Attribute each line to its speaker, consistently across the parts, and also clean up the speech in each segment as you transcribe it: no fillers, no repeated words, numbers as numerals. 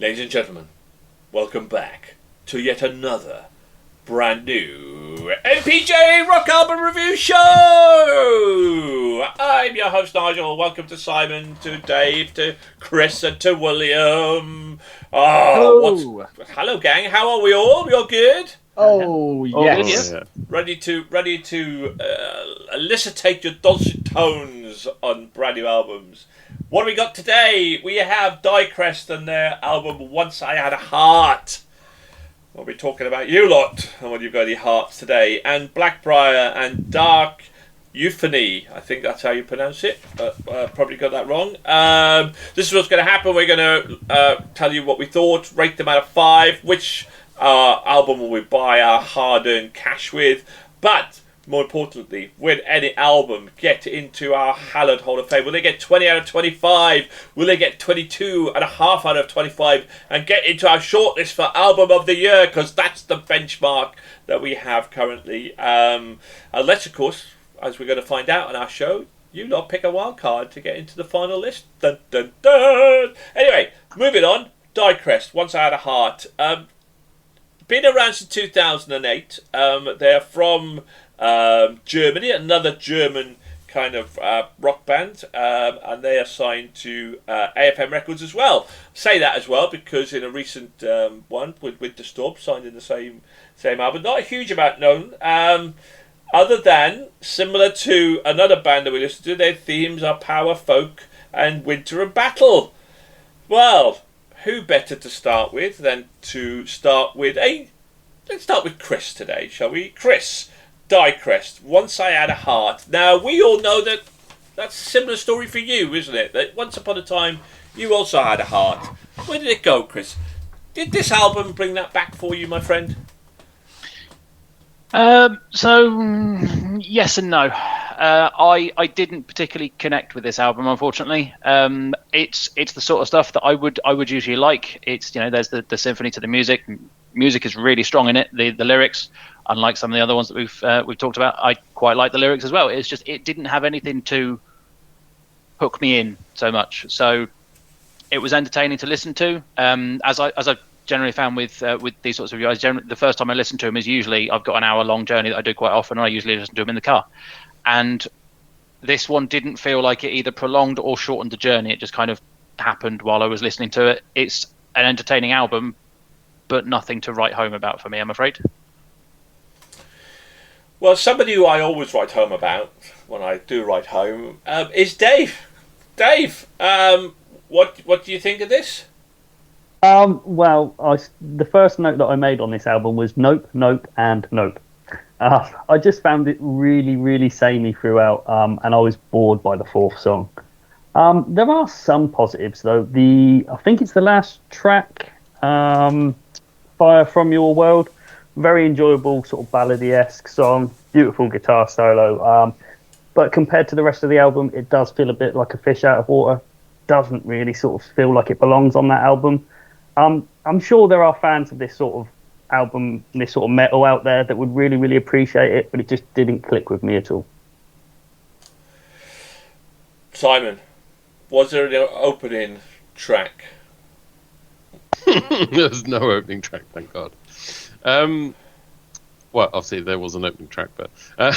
Speaker 1: Ladies and gentlemen, welcome back to yet another brand new MPJ Rock Album Review Show! I'm your host Nigel. Welcome to Simon, to Dave, to Chris and to William.
Speaker 2: Hello!
Speaker 1: Hello gang, how are we all? We all good?
Speaker 2: Oh, yes.
Speaker 1: Yeah. Ready to elicitate your dulcet tones on brand new albums. What do we got today? We have Dyecrest and their album Once I Had a Heart. We'll be talking about you lot and when you've got any hearts today. And Blackbriar and Dark Euphony. I think that's how you pronounce it. Probably got that wrong. This is what's going to happen. We're going to tell you what we thought, rate them out of 5, which album will we buy our hard-earned cash with. But more importantly, will any album get into our hallowed Hall of Fame? Will they get 20 out of 25? Will they get 22.5 out of 25 and get into our shortlist for Album of the Year? Because that's the benchmark that we have currently. Unless, of course, as we're going to find out on our show, you lot pick a wild card to get into the final list. Dun, dun, dun. Anyway, moving on. Dyecrest, Once I Had a Heart. Been around since 2008. They're from Germany, another German kind of rock band, and they are signed to AFM Records as well. Say that as well because in a recent one with Winterage signed in the same album, not a huge amount known, other than similar to another band that we listen to. Their themes are power, folk, and winter and battle. Well, who better to start with than to start with let's start with Chris today, shall we? Chris, Dyecrest, Once I Had a Heart. Now, we all know that that's a similar story for you, isn't it? That once upon a time, you also had a heart. Where did it go, Chris? Did this album bring that back for you, my friend?
Speaker 2: Yes and no. I didn't particularly connect with this album, unfortunately. It's the sort of stuff that I would usually like. It's, there's the symphony to the music. Music is really strong in it. The lyrics, unlike some of the other ones that we've talked about, I quite like the lyrics as well. It's just it didn't have anything to hook me in so much. So it was entertaining to listen to. As I generally found with these sorts of reviews, the first time I listen to them is usually I've got an hour-long journey that I do quite often, and I usually listen to them in the car. And this one didn't feel like it either prolonged or shortened the journey. It just kind of happened while I was listening to it. It's an entertaining album, but nothing to write home about for me, I'm afraid.
Speaker 1: Well, somebody who I always write home about when I do write home is Dave. Dave, what do you think of this?
Speaker 3: Well, the first note that I made on this album was nope, nope, and nope. I just found it really, really samey throughout, and I was bored by the fourth song. There are some positives, though. I think it's the last track, Fire From Your World. Very enjoyable, sort of ballady-esque song. Beautiful guitar solo. But compared to the rest of the album, it does feel a bit like a fish out of water. Doesn't really sort of feel like it belongs on that album. I'm sure there are fans of this sort of album, this sort of metal out there that would really, really appreciate it, but it just didn't click with me at all.
Speaker 1: Simon, was there an opening track?
Speaker 4: There's no opening track, thank God. Well, obviously there was an opening track, but I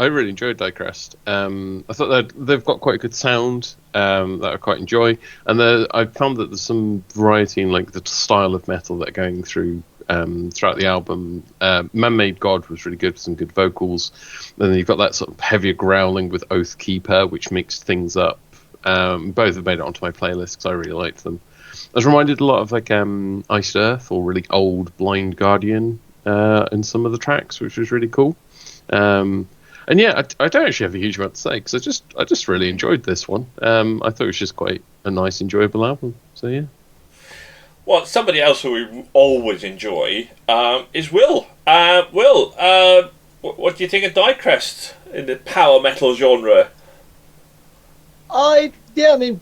Speaker 4: really enjoyed Dyecrest. I thought that they've got quite a good sound that I quite enjoy, and I found that there's some variety in like the style of metal that are going through throughout the album. Man-Made God was really good with some good vocals. Then you've got that sort of heavier growling with Oath Keeper, which mixed things up. Both have made it onto my playlist because I really liked them. I was reminded a lot of like Iced Earth or really old Blind Guardian in some of the tracks, which was really cool. And yeah, I don't actually have a huge amount to say because I just really enjoyed this one. I thought it was just quite a nice, enjoyable album. So yeah.
Speaker 1: Well, somebody else who we always enjoy is Will. Will, what do you think of Dyecrest in the power metal genre?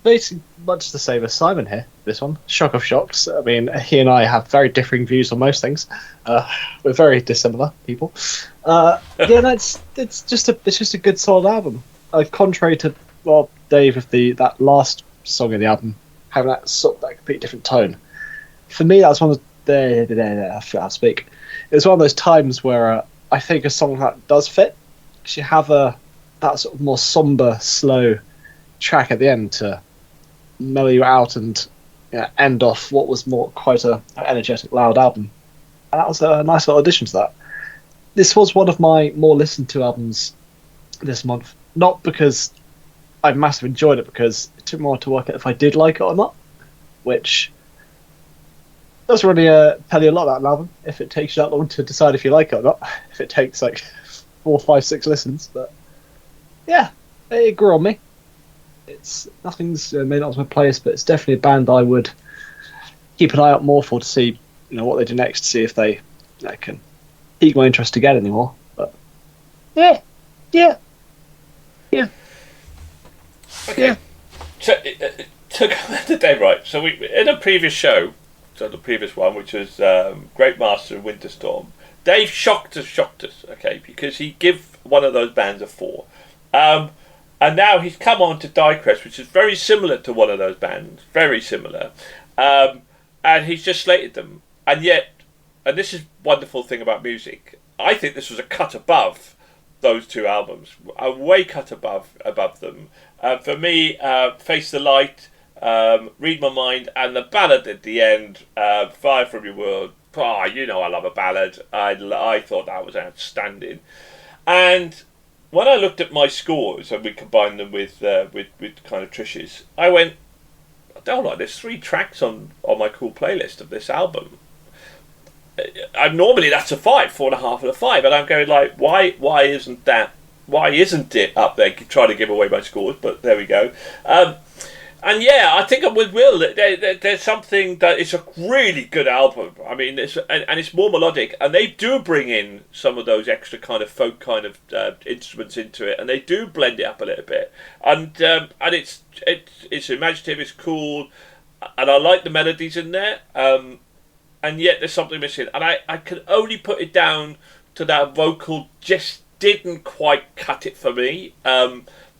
Speaker 5: Basically much the same as Simon here. This one, shock of shocks. I mean, he and I have very differing views on most things. We're very dissimilar people. It's just a good solid album. Contrary to well, Dave, with that last song in the album having that sort of that completely different tone. For me, that was one of I forgot how to speak. It was one of those times where I think a song like that does fit, because you have that sort of more somber, slow track at the end to mellow you out and end off what was more quite an energetic, loud album. And that was a nice little addition to that. This was one of my more listened to albums this month, not because I massively enjoyed it, because it took me a while to work out if I did like it or not, which doesn't really tell you a lot about an album if it takes you that long to decide if you like it or not. If it takes like 4, 5, 6 listens, but yeah, it grew on me. It's nothing's made up to my playlist, but it's definitely a band I would keep an eye out more for to see, what they do next, to see if they can pique my interest again anymore. But yeah.
Speaker 1: Okay. So to come into Dave, right? So we in a previous show, so the previous one, which was Great Master of Winterstorm, Dave shocked us, okay, because he gave one of those bands a 4. And now he's come on to Dyecrest, which is very similar to one of those bands, very similar. And he's just slated them. And yet, and this is wonderful thing about music, I think this was a cut above those 2 albums, a way cut above them. For me, Face the Light, Read My Mind, and the ballad at the end, Fire From Your World. I love a ballad. I thought that was outstanding. And when I looked at my scores and we combined them with kind of Trish's, I went, I don't know, there's 3 tracks on my cool playlist of this album. Normally that's a 5, 4.5 and a 5, and I'm going like, why isn't it up there? Trying to give away my scores, but there we go. And yeah, I think I'm with Will. There's something that it's a really good album. I mean, it's more melodic, and they do bring in some of those extra kind of folk kind of instruments into it, and they do blend it up a little bit. And it's imaginative, it's cool, and I like the melodies in there. And yet there's something missing, and I can only put it down to that vocal just didn't quite cut it for me.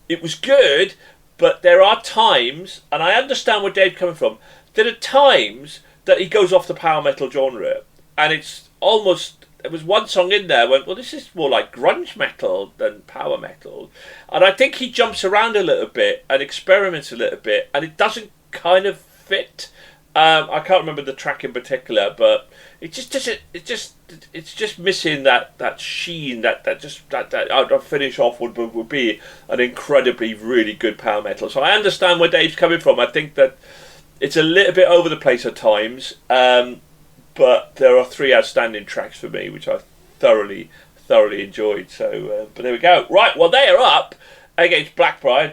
Speaker 1: It was good. But there are times, and I understand where Dave's coming from, there are times that he goes off the power metal genre, and it's almost, there was one song in there where, well, this is more like grunge metal than power metal. And I think he jumps around a little bit and experiments a little bit, and it doesn't kind of fit. I can't remember the track in particular, but it just doesn't. It's just missing that sheen. That I'll finish off would be an incredibly really good power metal. So I understand where Dave's coming from. I think that it's a little bit over the place at times, but there are 3 outstanding tracks for me which I thoroughly enjoyed. So, but there we go. Right, well they are up against Blackbriar,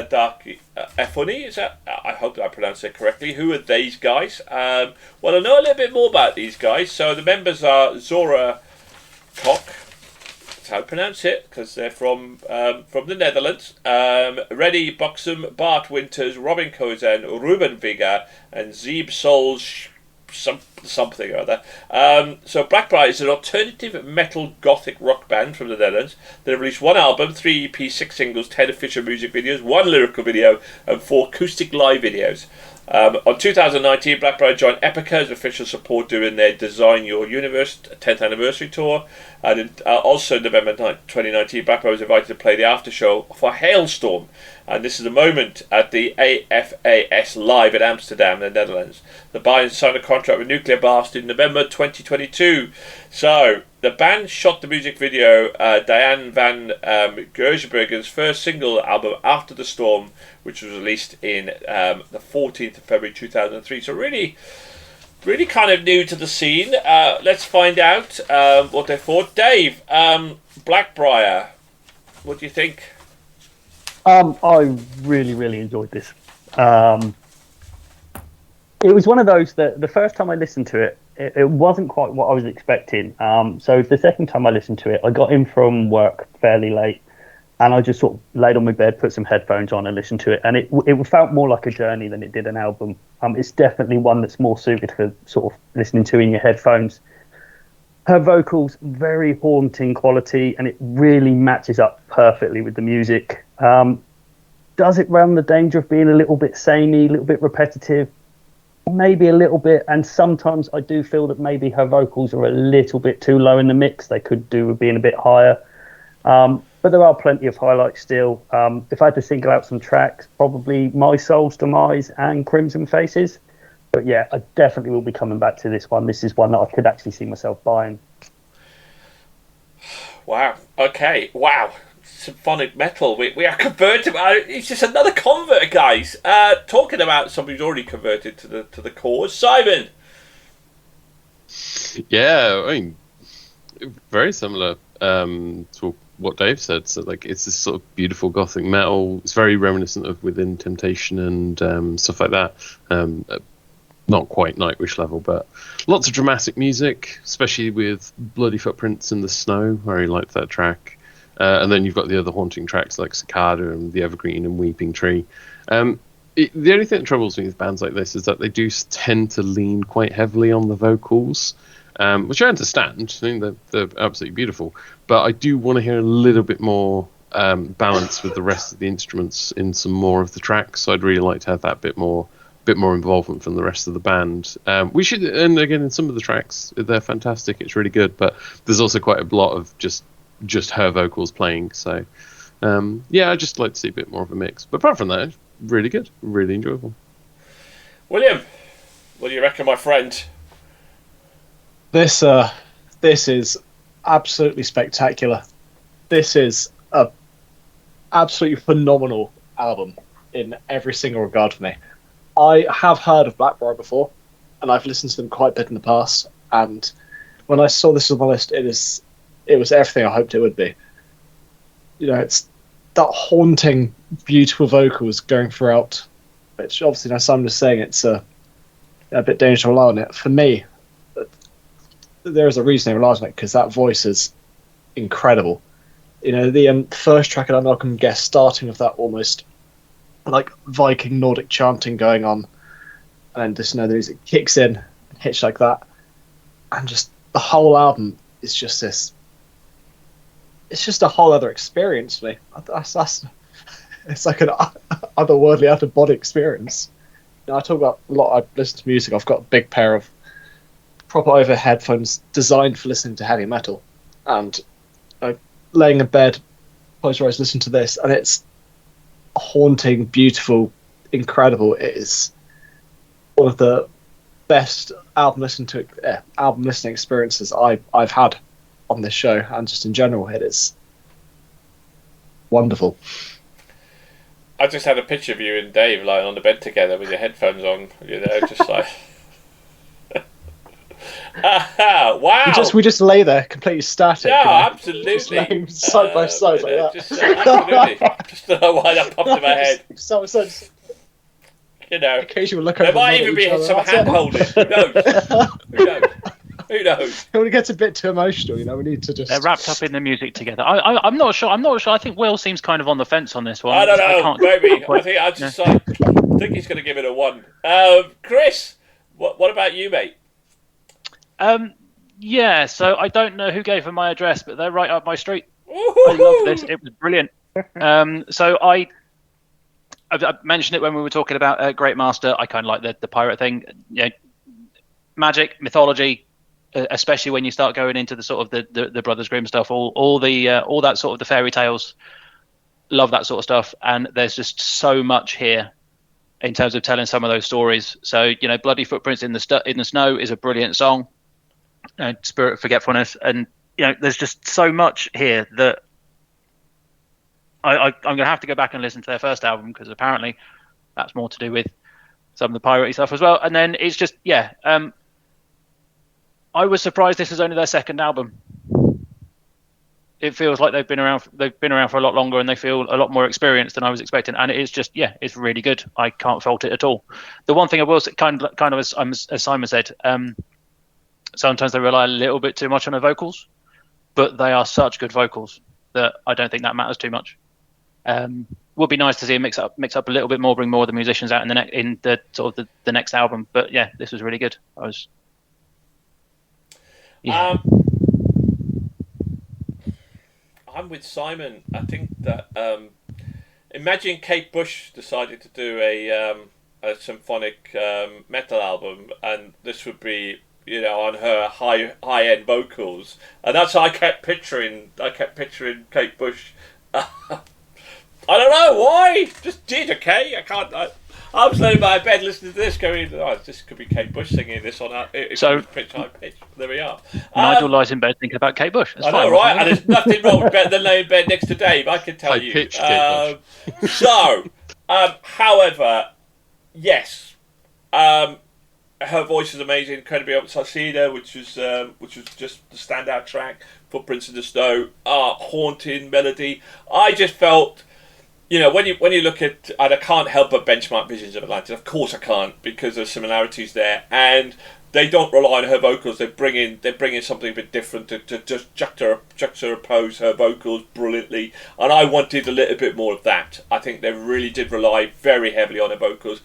Speaker 1: Dark Euphony. Is that? I hope that I pronounced it correctly. Who are these guys? Well, I know a little bit more about these guys. So the members are Zora Kok. That's how I pronounce it, because they're from the Netherlands. Reddy Buxom, Bart Winters, Robin Kozen, Ruben Vigga, and Zeeb Souls. Something or other. So Blackbriar is an alternative metal gothic rock band from the Netherlands. They released 1 album, 3 EP, 6 singles, 10 official music videos, 1 lyrical video, and 4 acoustic live videos. On 2019, Blackbriar joined Epica as official support during their Design Your Universe 10th anniversary tour. And also in November 2019, Blackbriar was invited to play the after show for Hailstorm. And this is a moment at the AFAS Live in Amsterdam, the Netherlands. The band signed a contract with Nuclear Blast in November 2022. So, the band shot the music video, Diane van Gersbergen's first single album, After the Storm, which was released in the 14th of February 2003. So really kind of new to the scene. Let's find out what they thought. Dave, Blackbriar, what do you think?
Speaker 3: I really enjoyed this. It was one of those that the first time I listened to it, it wasn't quite what I was expecting. So the second time I listened to it, I got in from work fairly late, and I just sort of laid on my bed, put some headphones on and listened to it, and it felt more like a journey than it did an album. It's definitely one that's more suited for sort of listening to in your headphones. Her vocals, very haunting quality, and it really matches up perfectly with the music. does it run the danger of being a little bit samey, a little bit repetitive, maybe a little bit. And sometimes I do feel that maybe her vocals are a little bit too low in the mix. They could do with being a bit higher. But there are plenty of highlights still. If I had to single out some tracks, probably My Soul's Demise and Crimson Faces. But yeah, I definitely will be coming back to this one. This is one that I could actually see myself buying.
Speaker 1: Wow. Okay. Wow. Symphonic metal. We are converted. It's just another convert, guys. Talking about somebody who's already converted to the cause, Simon.
Speaker 4: Yeah, I mean, very similar to what Dave said. So, like, it's this sort of beautiful gothic metal. It's very reminiscent of Within Temptation and stuff like that. Not quite Nightwish level, but lots of dramatic music, especially with Bloody Footprints in the Snow. I really liked that track. And then you've got the other haunting tracks like Cicada and The Evergreen and Weeping Tree. The only thing that troubles me with bands like this is that they do tend to lean quite heavily on the vocals, which I understand. I think they're absolutely beautiful. But I do want to hear a little bit more balance with the rest of the instruments in some more of the tracks. So I'd really like to have that bit more involvement from the rest of the band. We should, and again, in some of the tracks, they're fantastic. It's really good. But there's also quite a lot of just her vocals playing. So yeah, I'd just like to see a bit more of a mix. But apart from that, really good, really enjoyable.
Speaker 1: William, what do you reckon, my friend?
Speaker 5: This is absolutely spectacular. This is a absolutely phenomenal album in every single regard for me. I have heard of Blackbriar before, and I've listened to them quite a bit in the past. And when I saw this on the list, it was everything I hoped it would be. You know, it's that haunting, beautiful vocals going throughout, which obviously, now Simon was saying, it's a bit dangerous to rely on it. For me, there is a reason they rely on it, because that voice is incredible. You know, the first track of Unwelcome Guest, starting with that almost like Viking Nordic chanting going on, and just, you know, the music kicks in, hits like that, and just the whole album is just this. It's just a whole other experience for me. It's like an otherworldly, out of body experience. You know, I talk about a lot. I listen to music. I've got a big pair of proper over headphones designed for listening to heavy metal, and laying in bed, close your eyes, listen to this, and it's haunting, beautiful, incredible. It is one of the best album listening experiences I've had on this show, and just in general. It is wonderful.
Speaker 1: I just had a picture of you and Dave lying on the bed together with your headphones on, you know, just like wow.
Speaker 5: We just lay there completely static.
Speaker 1: Yeah,
Speaker 5: you know?
Speaker 1: absolutely.
Speaker 5: Just laying side by side like that.
Speaker 1: Absolutely. Just don't know why that popped in my head.
Speaker 5: So
Speaker 1: You know,
Speaker 5: occasionally look
Speaker 1: there
Speaker 5: over
Speaker 1: might even be some hand holding. Who knows? Who knows?
Speaker 5: When it gets a bit too emotional, you know, we need to just.
Speaker 2: They're wrapped up in the music together. I'm not sure. I think Will seems kind of on the fence on this one.
Speaker 1: I don't know. Maybe. I think he's going to give it a 1. Chris, what about you, mate?
Speaker 2: Yeah. So I don't know who gave them my address, but they're right up my street.
Speaker 1: Woo-hoo!
Speaker 2: I love this. It was brilliant. So I mentioned it when we were talking about Great Master. I kind of like the pirate thing. You know, magic, mythology, especially when you start going into the sort of the Brothers Grimm stuff, all that sort of the fairy tales. Love that sort of stuff, and there's just so much here in terms of telling some of those stories. So, you know, Bloody Footprints in the Snow is a brilliant song, Spirit of Forgetfulness, and you know, there's just so much here that I'm going to have to go back and listen to their first album, because apparently that's more to do with some of the piratey stuff as well. And then it's just, yeah, I was surprised this was only their second album. It feels like they've been around for a lot longer, and they feel a lot more experienced than I was expecting. And it is just, yeah, it's really good. I can't fault it at all. The one thing I will say, kind of as Simon said, sometimes they rely a little bit too much on their vocals, but they are such good vocals that I don't think that matters too much. Would be nice to see them mix up a little bit more, bring more of the musicians out in the sort of the next album. But yeah, this was really good.
Speaker 1: I'm with Simon. I think that Imagine Kate Bush decided to do a symphonic metal album, and this would be, on her high end vocals, and that's what I kept picturing. Kate Bush. I don't know why. Just did, okay. I was laying by bed listening to this, going, this could be Kate Bush singing this on pitch high pitch. There we are.
Speaker 2: Nigel lies in bed thinking about Kate Bush. That's
Speaker 1: I
Speaker 2: fine,
Speaker 1: know, right? And there's nothing wrong with better than laying in bed next to Dave. I can tell you.
Speaker 4: High-pitched Kate Bush.
Speaker 1: However, yes, her voice is amazing. Incredibly Suicida, which was just the standout track. Footprints in the Snow, haunting melody. I just felt. When you look at, and I can't help but benchmark Visions of Atlantis. Of course I can't, because there's similarities there, and they don't rely on her vocals. They bring in something a bit different to just juxtapose her vocals brilliantly. And I wanted a little bit more of that. I think they really did rely very heavily on her vocals,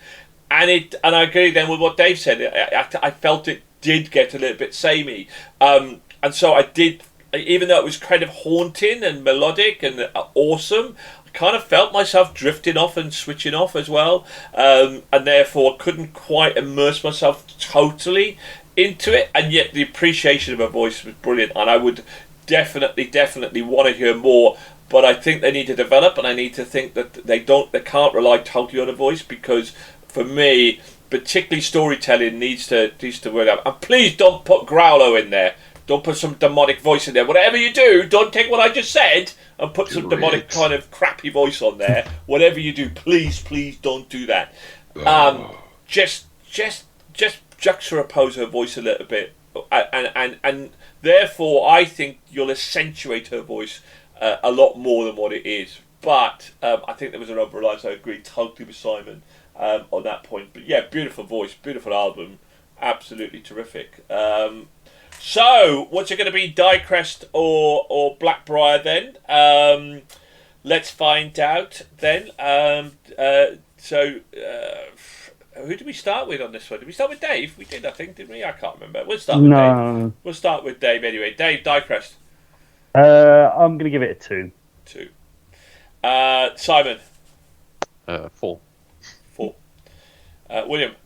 Speaker 1: and I agree then with what Dave said. I felt it did get a little bit samey, and so I did. Even though it was kind of haunting and melodic and awesome, kind of felt myself drifting off and switching off as well, and therefore couldn't quite immerse myself totally into it. And yet the appreciation of her voice was brilliant, and I would definitely want to hear more. But I think they need to develop, and I need to think that they can't rely totally on her voice, because for me, particularly storytelling needs to work out. And please don't put Growlo in there. Don't put some demonic voice in there. Whatever you do, don't take what I just said and put some demonic kind of crappy voice on there. Whatever you do, please don't do that. Just juxtapose her voice a little bit, and therefore I think you'll accentuate her voice a lot more than what it is. But I think there was an over-reliance. I agree totally with Simon on that point. But yeah, beautiful voice, beautiful album, absolutely terrific. So, what's it going to be, Dyecrest or Blackbriar then? Let's find out then. Who did we start with on this one? Did we start with Dave? We did, I think, didn't we? I can't remember. We'll start with Dave. We'll start with Dave anyway. Dave, Dyecrest.
Speaker 3: I'm going to give it a 2.
Speaker 1: 2. Simon.
Speaker 4: 4.
Speaker 1: 4. William.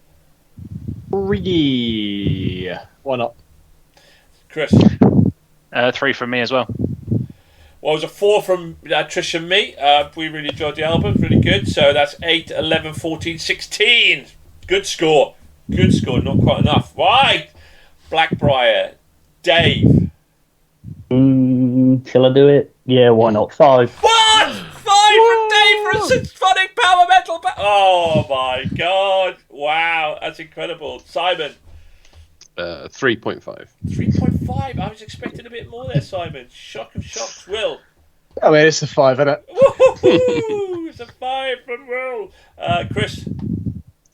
Speaker 5: 3. Why not?
Speaker 1: Chris.
Speaker 2: 3 from me as well.
Speaker 1: Well, it was a 4 from Trish and me. We really enjoyed the album, really good. So that's 8, 11, 14, 16. Good score, not quite enough. Right, Blackbriar. Dave.
Speaker 3: Shall I do it? Yeah, why not? 5.
Speaker 1: What? 5 from Dave for a symphonic power metal. Oh my god! Wow, that's incredible. Simon.
Speaker 4: 3.5.
Speaker 1: 3.5. I was expecting a bit more there, Simon. Shock of shocks, Will.
Speaker 5: I mean, it's a 5, isn't it?
Speaker 1: Woohoo! It's a 5 from Will. Chris.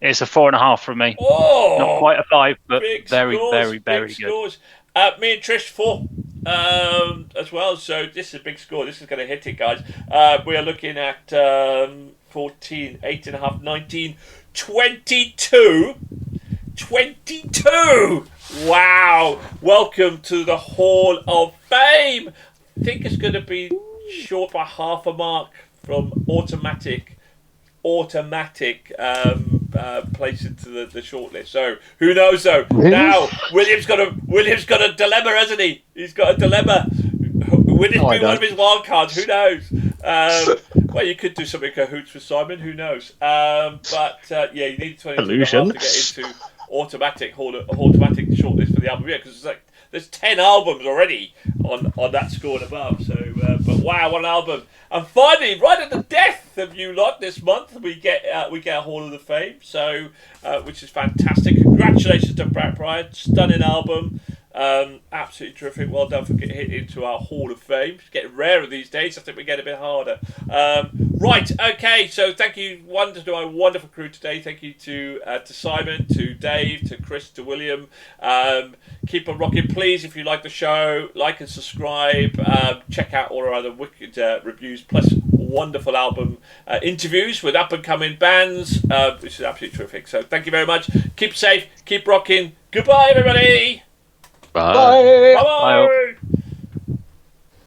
Speaker 2: It's a 4.5 from me.
Speaker 1: Oh,
Speaker 2: not quite a 5, but very good.
Speaker 1: Scores. Me and Trish 4 as well. So this is a big score. This is going to hit it, guys. We are looking at 14, 8.5, 19, 22. 22! Wow! Welcome to the Hall of Fame! I think it's going to be short by half a mark from automatic place into the shortlist. So who knows though? Now William's got a dilemma, hasn't he? He's got a dilemma. Would it be one of his wild cards? Who knows? Well, you could do something cahoots with Simon. Who knows? But yeah, you need 22
Speaker 3: Illusion
Speaker 1: to get into automatic shortlist for the album. Yeah, because there's 10 albums already on that score and above. So, but wow, what an album! And finally, right at the death of you lot this month, we get a Hall of the Fame. So, which is fantastic. Congratulations to Blackbriar, stunning album. Absolutely terrific. Well done for getting hit into our Hall of Fame. It's getting rarer these days. I think we get a bit harder. Right, okay. So thank you to our wonderful crew today. Thank you to Simon, to Dave, to Chris, to William. Keep on rocking, please. If you like the show, like and subscribe. Check out all our other wicked reviews, plus wonderful album interviews with up and coming bands, which is absolutely terrific. So thank you very much. Keep safe. Keep rocking. Goodbye, everybody.
Speaker 4: Bye.
Speaker 5: Bye.
Speaker 1: Bye.